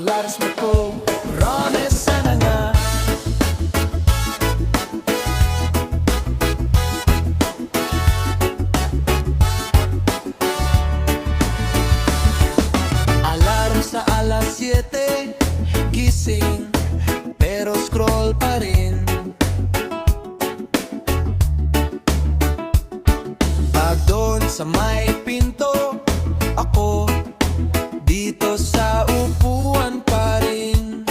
Laris mo ko, promise sana nga. Alarm sa alas 7, gising, pero scroll pa rin. Pag doon sa may pinto, ako dito sa upuan pa rin.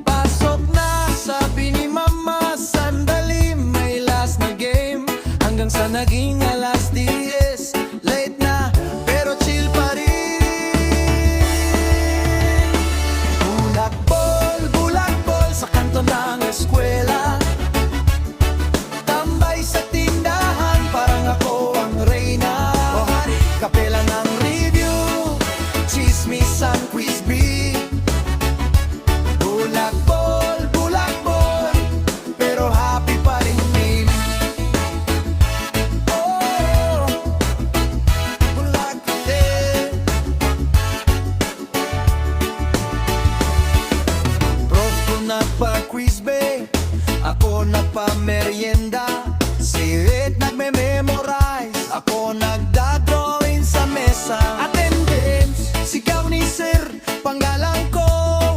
Pasok na, sabi ni mama, sandali, may last na game. Hanggang sa naging alas 10, late na, pero chill pa rin. Bulak-bol sa kanto ng eskwela. Tambay sa tindahan, parang ako ang reyna. Kape lang ang review, chismis ang quiz bee. Bulak-bol, pero happy pa rin din. Oh, bulak din. Prof ko nagpa-quiz be, ako nagpa-merienda. Si Red nagme-memorize, ako nagda-drawing sa mesa. Attendance, sigaw ni sir, panggalang ko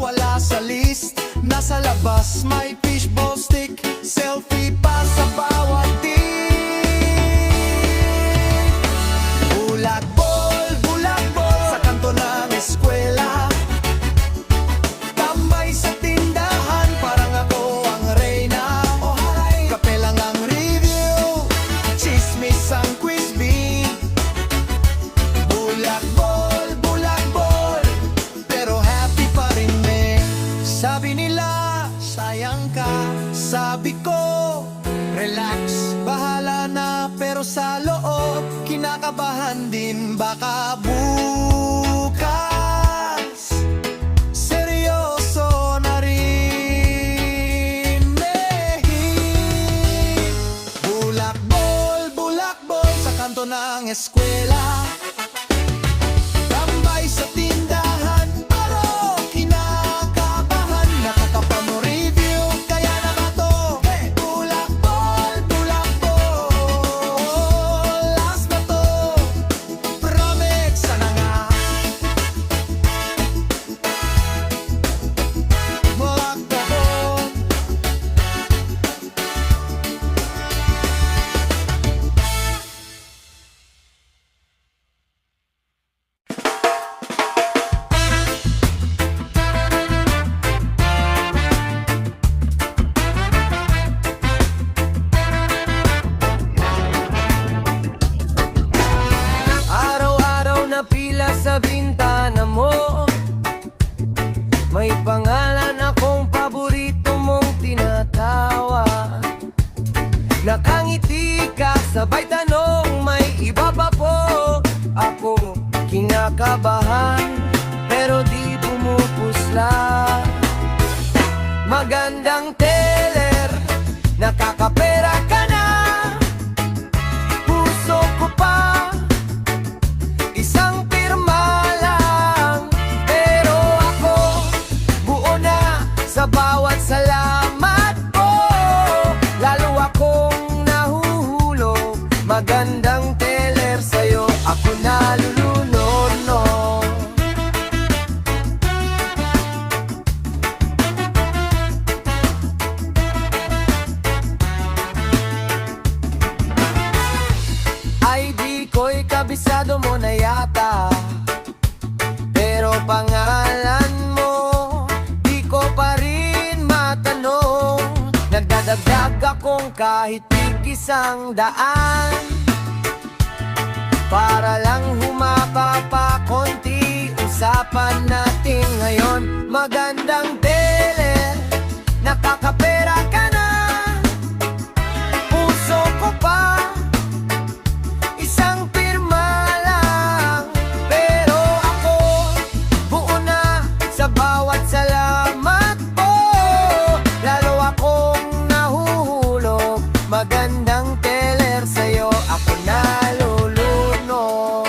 wala sa list. Nasa labas may fishball stick, selfie pa sa bawat tick. Bulak-bol sa kanto ng eskwela. Tambay sa tindahan, parang ako ang reyna. Kape lang ang review, chismis ang quiz bee. Bulak-bol, pero happy pa rin me. Sabi nila, sayang ka. Sabi ko, relax, bahala na. Pero sa loob, kinakabahan din. Baka bukas seryoso na rin. Bulak-bol sa kanto ng eskwela. Tambay sa tindahan, pero kinakabahan. Nakakapano review, kaya naman to. Bulak-bol, last na to. Promise sana nga. Bulak-bol. Araw-araw na pila sa bintana mo, may pangalan akong paborito mong tinatawa. Nakangiti ka, sabay tanong, may iba pa po. Ako kinakabahan, pero di pumupusla. Magandang teller, nakakapera ka na. Puso ko pa, isang pirma lang. Pero ako, buo na sa bawat salamat ko. Lalo akong nahuhulog, magandang teller, sa'yo ako nalulunod, no. ID ko'y kabisado mo na yata, pero pangalan mo di ko pa rin matanong. Nagdadagdag akong kahit tig-100 para lang humaba pa konti. Usapan natin ngayon, magandang teller, nakakapera ka na. Puso ko pa, isang pirma lang. Pero ako, buo na sa bawat salamat po. Lalo akong nahuhulog, magandang teller, sa'yo ako nalulunod.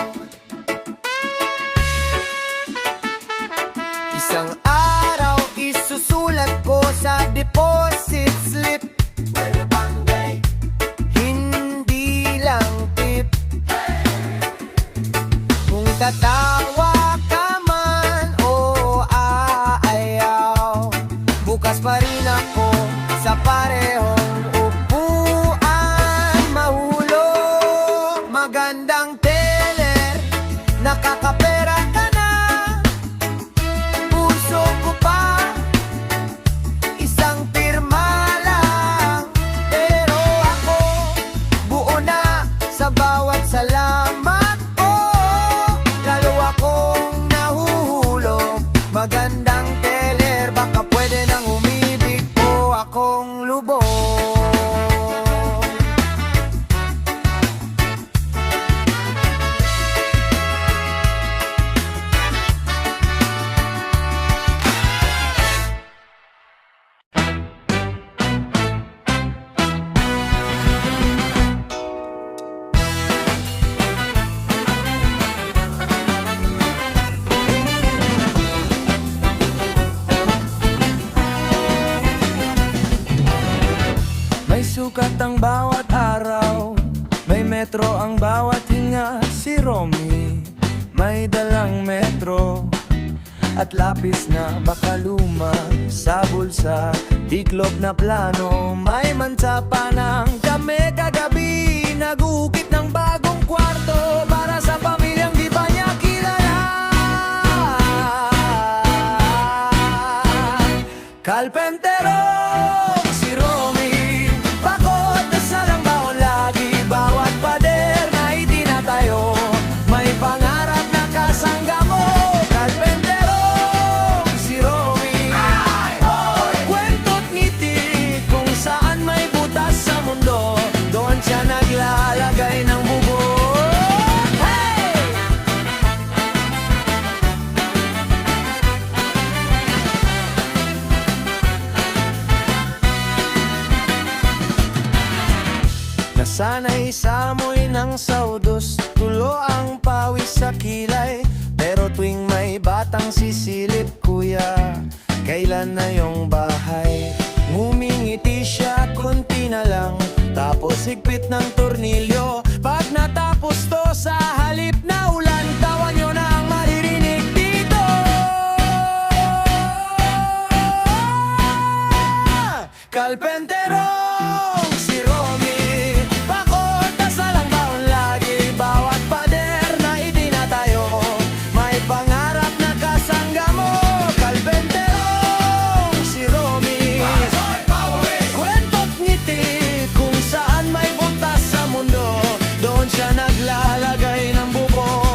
May sukat ang bawat araw, may metro ang bawat hinga. Si Romy may dalang metro at lapis na baka luma sa bulsa. Tiklop na plano, may mansa pa ng kami kagabi. Nag-uukit ng bagong kwarto para sa pamilyang di pa niya kilala. Kalpentero si Romy, pagod na salang baon lagi. Bawat pader na itinatayo, may pangarap na kasangga mo. Kalpentero si Romy, kwento't ngiti kung saan may butas sa mundo. Doon siya naglalagay ng bubong. Hey! Nasanay sa amoy ng saudos, tulo ang pawis sa kilay. Pero tuwing may batang sisilip, kuya, kailan na yung bahay? Ngumingiti siya, kunti na lang, tapos higpit ng tornilyo. Pag natapos to, sa halip na ulan, tawa nyo na ang maririnig dito. Kalpentero si Romy, pagod na salang baon lagi. Bawat pader na itinatayo, may pangarap na kasangga mo. Kalpentero si Romy, kwento't ngiti kung saan may butas sa mundo. Doon siya naglalagay ng bubong.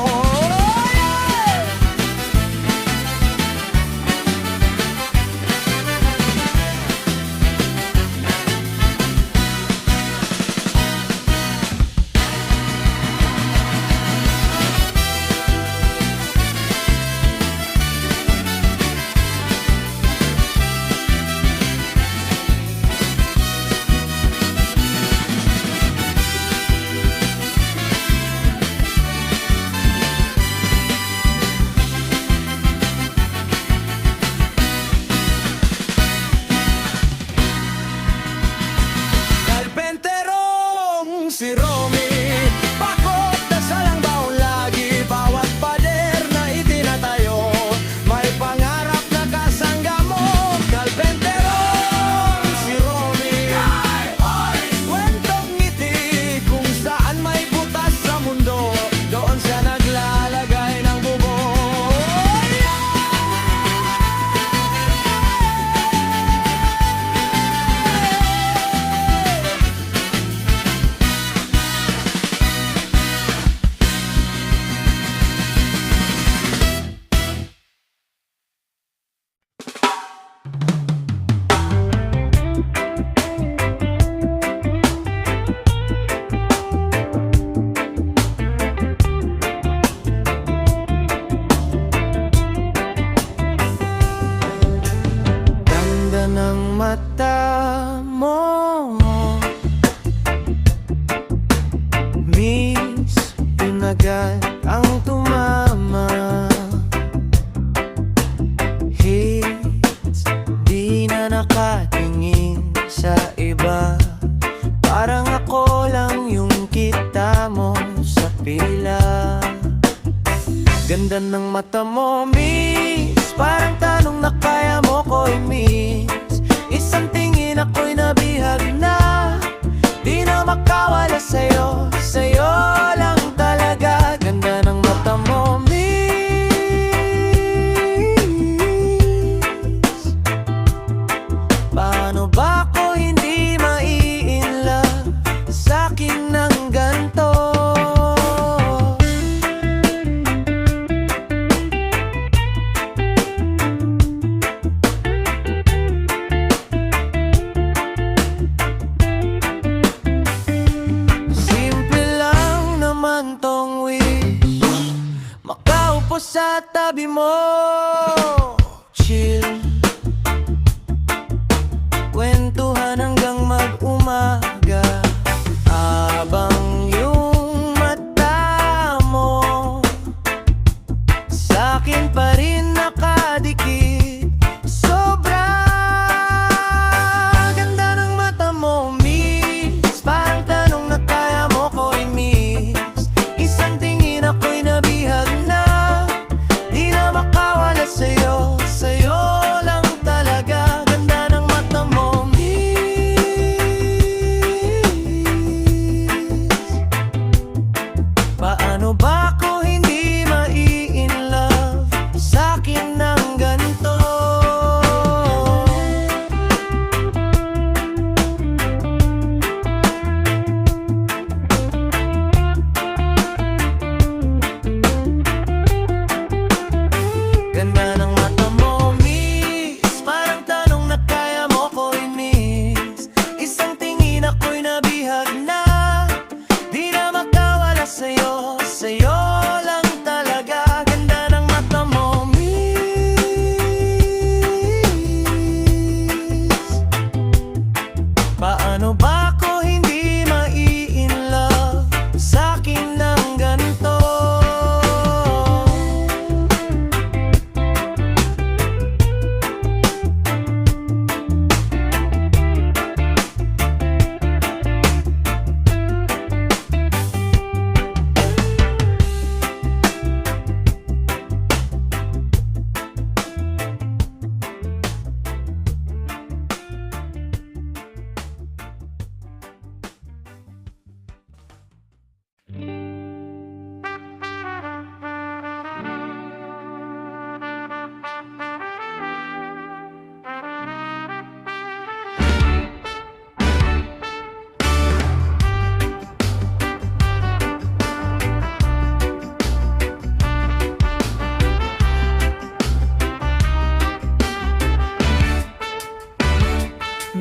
Kalpenterong si Romy, pagod na salang baon lagi. Bawat pader na itinatayo, may pangarap na kasangga mo. Kalpenterong si Romy, kwentong ngiti kung saan may butas sa mundo. Doon siya naglalagay ng bubong. Ganda ng mata mo, Miss, yun agad ang tumama. Hits, di na nakatingin sa iba. Parang ako lang yung kita mo sa pila. Ganda ng mata mo, Miss, parang tanong na kaya mo ko i-miss. Isang tingin ako'y nabihag na, di na makawala sa'yo, sa'yo lang talaga. Ganda ng mata mo, Miss, paano ba ako hindi mai-inlove sa'kin ng ganto? sa tabi mo. Chill, kwentuhan hanggang mag-umaga, habang yung mata mo sa'kin pa rin nakadikit. Sobrang ganda ng mata mo, miss. Parang tanong na kaya mo ko i-miss. Isang tingin ako'y nabihag na, di na makawala sa'yo, sa'yo lang talaga. Ganda ng mata mo, miss. Paano ba ako hindi mai-in-love sa'kin ng ganito? Ganda ng mata mo, miss. Parang tanong na kaya mo ko i-miss. Isang tingin ako'y nabihag na, di na makawala sa'yo, sa'yo lang talaga. Ganda ng mata mo, miss. Paano ba ako hindi mai-in-love sa'kin ng ganito?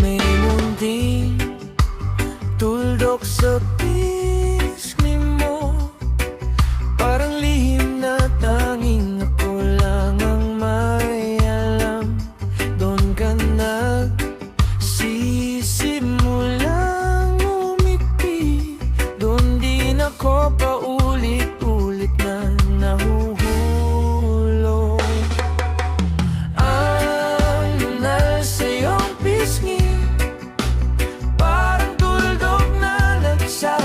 May munding tuldok sa pisngi mo, parang lihim na tanging ako lang ang may alam. Doon ka nagsisimulang umiti, doon din ako paulit-ulit na nahuhulog. Ang lunal sa iyong pisngi, parang tuldok na nagsasalita.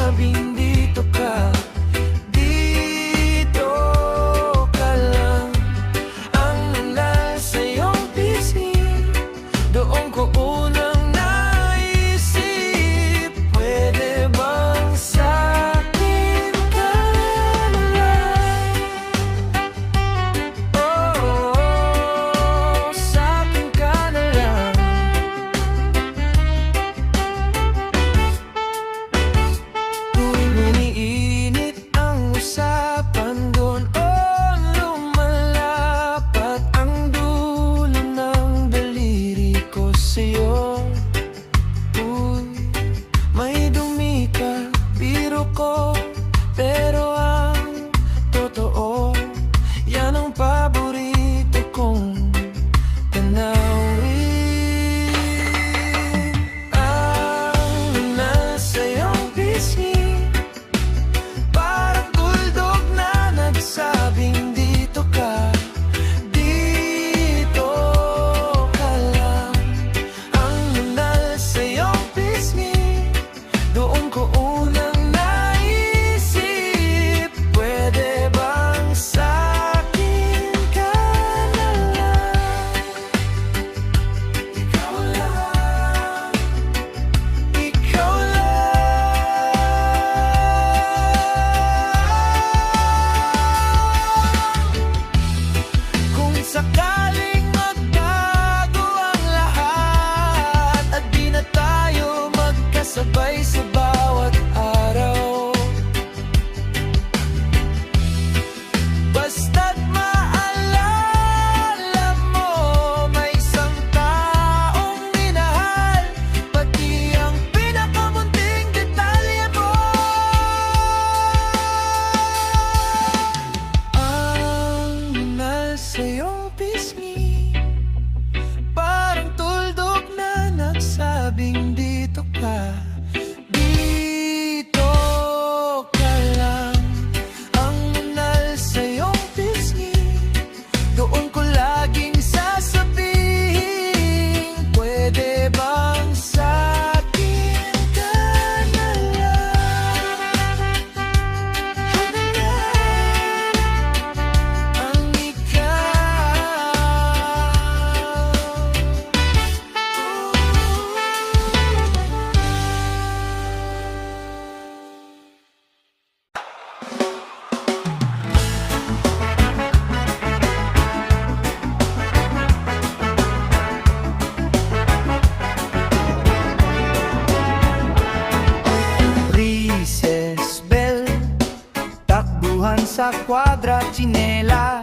bota, kwadra, tsinelas,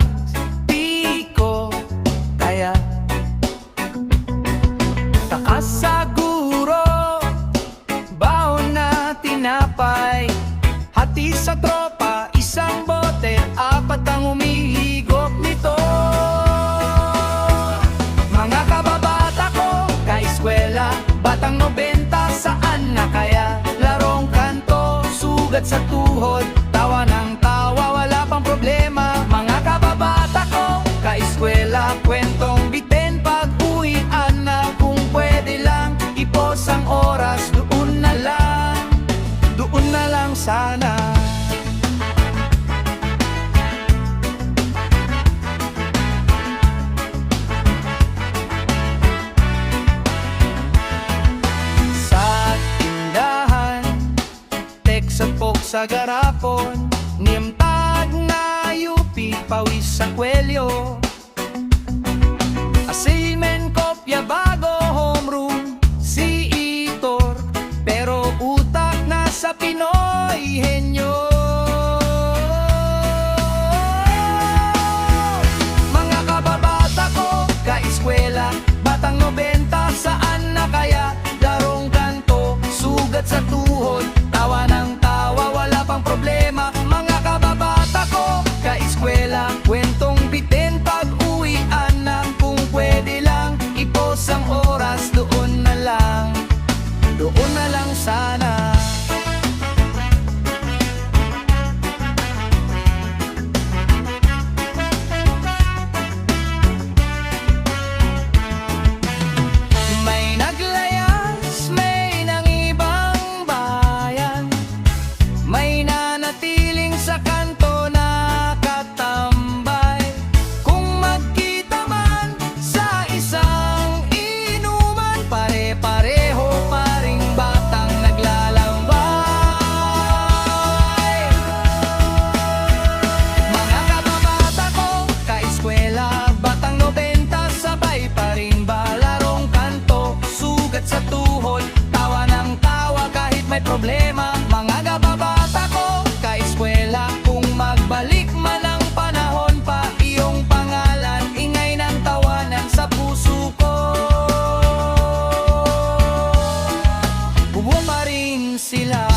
di ko kaya. Takas sa guro, baon na tinapay, hati sa tropa, isang bote, apat ang umihigop nito. Mga kababata ko, kaeskwela, batang 90, saan na kaya? Larong kanto, sugat sa tuhod, tawa ng tawa, wala pang problema. Mga kababata ko, kaeskwela, kwentong bitin, pag-uwian na, kung pwede lang, ipos ang oras, doon na lang sana. Sa garapon, nimtag na yupi, pawis sa kwelyo, assignment, kopya, bago, homeroom, si Itor, pero utak na sa Pinoy henyo. Mga kababata ko, kaeskwela, batang 90, saan na kaya? Darong kanto, sugat sa tuhod, tawa ng tawa, wala pang problema. Mga kababata ko, kaeskwela, kwentong bitin, pag-uwian na, kung pwede lang, ipos ang oras, doon na lang sana. May naglayas, may nang ibang bayan, may nanatiling sa kanto nakatambay. Kung magkita man sa isang inuman, pare-pareho pa ring batang naglalambay. Mga kababata ko, kaeskwela, batang 90, sabay pa rin ba? Larong kanto, sugat sa tuhod, tawa ng tawa kahit may problema. Mga kababata ko, kaeskwela, kung magbalik man ang panahon pa, iyong pangalan, ingay ng tawanan sa puso ko. Buo pa rin sila.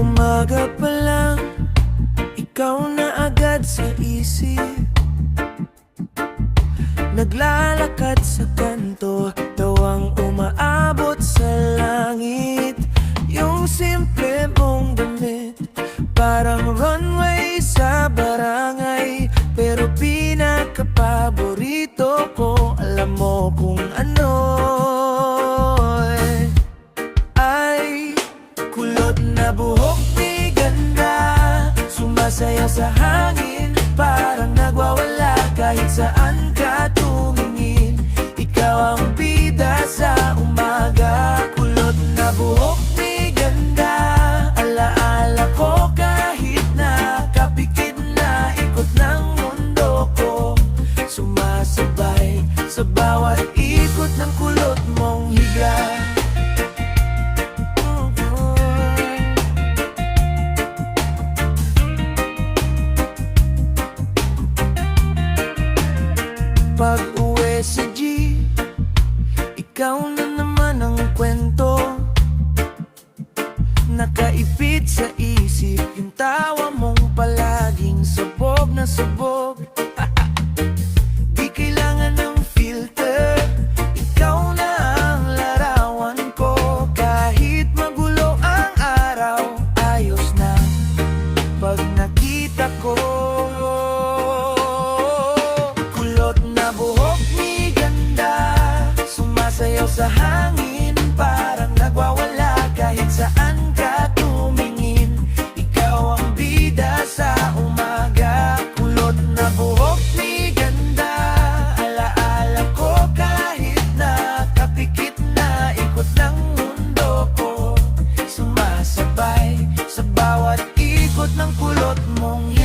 Umaga pa lang, ikaw na agad sa isip. Naglalakad sa kanto, tawang umaabot sa langit. Yung simple mong damit, parang runway sa barangay. Pero pinakapaborito ko, alam mo kung ano, ay kulot na buhok ni ganda, sumasayaw sa hangin, parang nagwawala kahit saan ka tumingin. Ikaw ang bida sa umaga, kulot na buhok ni ganda, alaala ko kahit nakapikit na ikot ng mundo ko, sumasabay sa bawat ikot ng kulot mong higa. Pag-uwi sa G, ikaw na naman ang kwento, nakaipit sa isip yung tawa mong palaging sabog na sabog. Di kailangan ng filter, ikaw na ang larawan ko. Kahit magulo ang araw, ayos na pag nakita ko. Kulot na buhok ni ganda, sumasayaw sa hangin, parang nagwawala kahit saan ka tumingin. Ikaw ang bida sa umaga. Ikot ng kulot mong